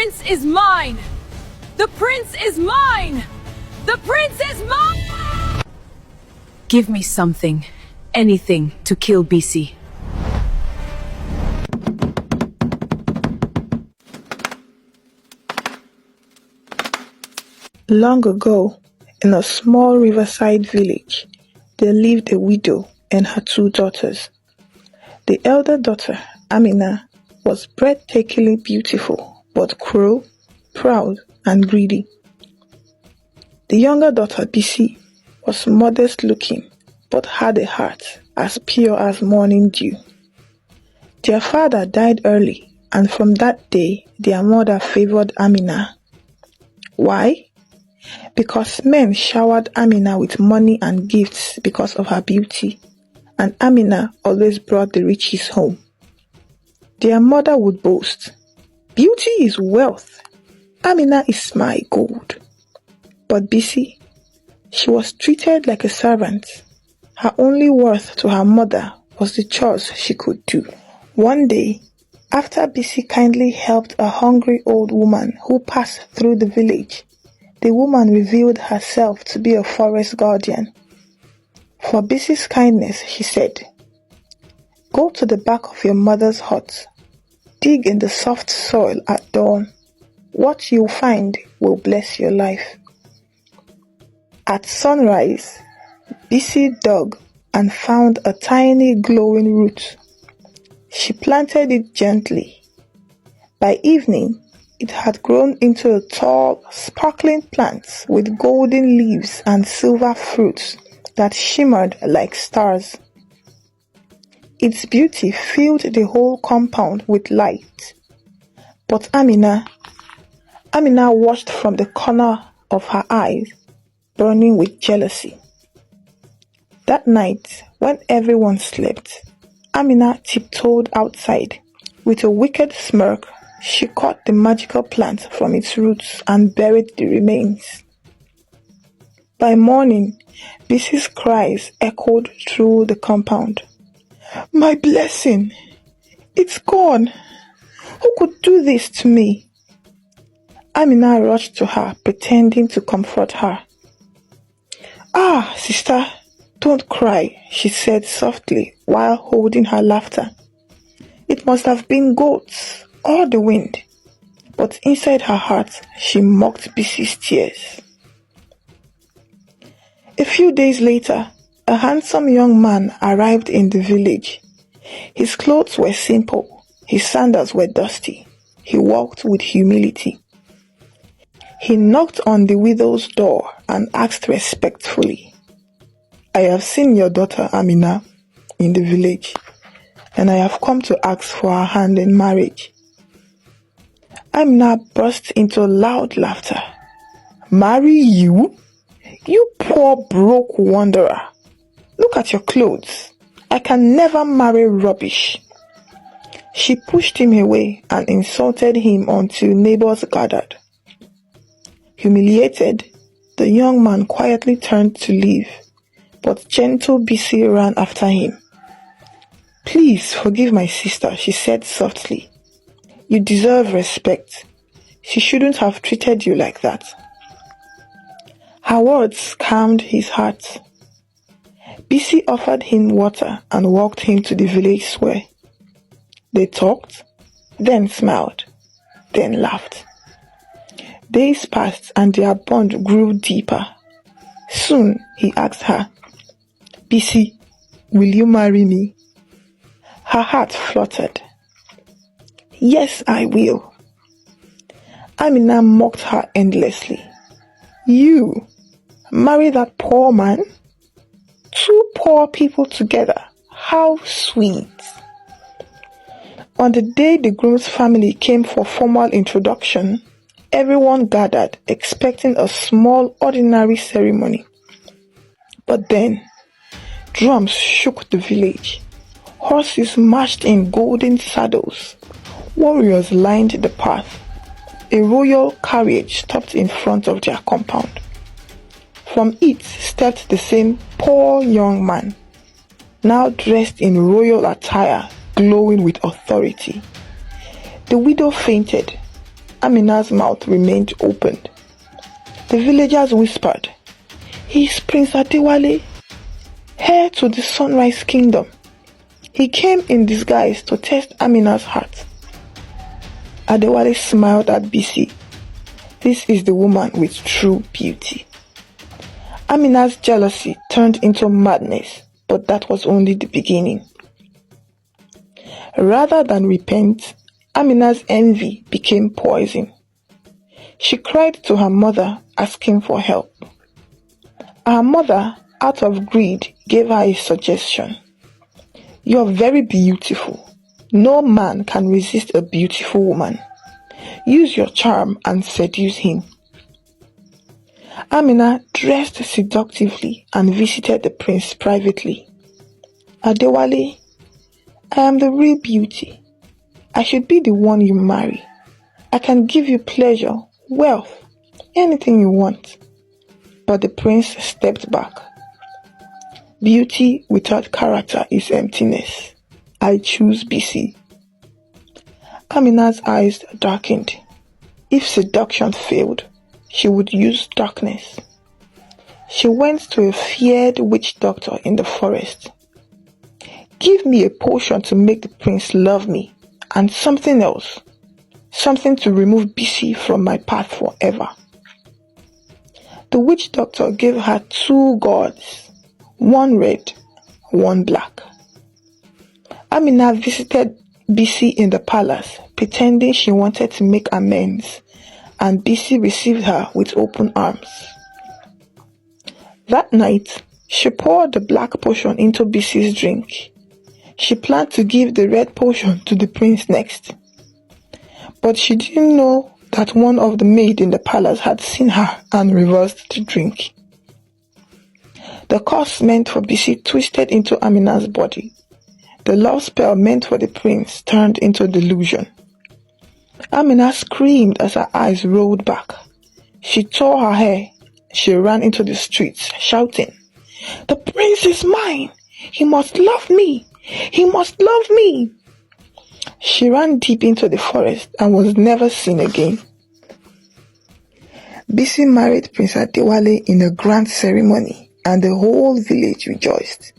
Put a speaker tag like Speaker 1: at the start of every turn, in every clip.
Speaker 1: prince is mine! The prince is mine! The prince is mine! Give me something, anything, to kill Bisi.
Speaker 2: Long ago, in a small riverside village, there lived a widow and her two daughters. The elder daughter, Amina, was breathtakingly beautiful, but cruel, proud, and greedy. The younger daughter, Bisi, was modest-looking, but had a heart as pure as morning dew. Their father died early, and from that day, their mother favored Amina. Why? Because men showered Amina with money and gifts because of her beauty, and Amina always brought the riches home. Their mother would boast, "Beauty is wealth. Amina is my gold." But Bisi, she was treated like a servant. Her only worth to her mother was the chores she could do. One day, after Bisi kindly helped a hungry old woman who passed through the village, the woman revealed herself to be a forest guardian. For Bisi's kindness, she said, "Go to the back of your mother's hut. Dig in the soft soil at dawn. What you'll find will bless your life." At sunrise, Bisi dug and found a tiny glowing root. She planted it gently. By evening, it had grown into a tall, sparkling plant with golden leaves and silver fruits that shimmered like stars. Its beauty filled the whole compound with light. But Amina watched from the corner of her eyes, burning with jealousy. That night, when everyone slept, Amina tiptoed outside. With a wicked smirk, she cut the magical plant from its roots and buried the remains. By morning, Bisi's cries echoed through the compound. "My blessing! It's gone! Who could do this to me?" Amina rushed to her, pretending to comfort her. "Ah, sister, don't cry," she said softly while holding her laughter. "It must have been goats or the wind." But inside her heart, she mocked Bisi's tears. A few days later, a handsome young man arrived in the village. His clothes were simple, his sandals were dusty. He walked with humility. He knocked on the widow's door and asked respectfully, "I have seen your daughter Amina in the village, and I have come to ask for her hand in marriage." Amina burst into loud laughter. "Marry you? You poor broke wanderer. Look at your clothes. I can never marry rubbish." She pushed him away and insulted him until neighbors gathered. Humiliated, the young man quietly turned to leave, but gentle Bisi ran after him. "Please forgive my sister," she said softly. "You deserve respect. She shouldn't have treated you like that." Her words calmed his heart. Bisi offered him water and walked him to the village square. They talked, then smiled, then laughed. Days passed and their bond grew deeper. Soon he asked her, "Bisi, will you marry me?" Her heart fluttered. "Yes, I will." Amina mocked her endlessly. "You marry that poor man? Two poor people together. How sweet." On the day the groom's family came for formal introduction, everyone gathered expecting a small, ordinary ceremony. But then, drums shook the village. Horses marched in golden saddles. Warriors lined the path. A royal carriage stopped in front of their compound. From it stepped the same poor young man, now dressed in royal attire, glowing with authority. The widow fainted. Amina's mouth remained opened. The villagers whispered, "He's Prince Adewale, heir to the Sunrise Kingdom. He came in disguise to test Amina's heart." Adewale smiled at Bisi. This is the woman with true beauty. Amina's jealousy turned into madness, but that was only the beginning. Rather than repent, Amina's envy became poison. She cried to her mother, asking for help. Her mother, out of greed, gave her a suggestion. "You're very beautiful. No man can resist a beautiful woman. Use your charm and seduce him." Amina dressed seductively and visited the prince privately. "Adewale, I am the real beauty. I should be the one you marry. I can give you pleasure, wealth, anything you want." But the prince stepped back. "Beauty without character is emptiness. I choose Bisi." Amina's eyes darkened. If seduction failed, she would use darkness. She went to a feared witch doctor in the forest. "Give me a potion to make the prince love me, and something else, something to remove Bisi from my path forever." The witch doctor gave her 2 gourds, one red, one black. Amina visited Bisi in the palace, pretending she wanted to make amends, and Bisi received her with open arms. That night, she poured the black potion into Bisi's drink. She planned to give the red potion to the prince next. But she didn't know that one of the maids in the palace had seen her and reversed the drink. The curse meant for Bisi twisted into Amina's body. The love spell meant for the prince turned into delusion. Amina screamed as her eyes rolled back. She tore her hair. She ran into the streets, shouting, "The prince is mine! He must love me! He must love me!" She ran deep into the forest and was never seen again. Bisi married Prince Adewale in a grand ceremony, and the whole village rejoiced.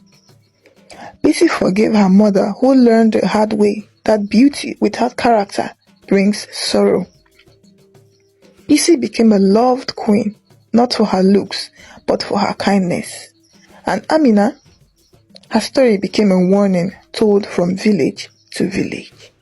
Speaker 2: Bisi forgave her mother, who learned the hard way that beauty without character brings sorrow. Bisi became a loved queen, not for her looks, but for her kindness. And Amina, her story became a warning told from village to village.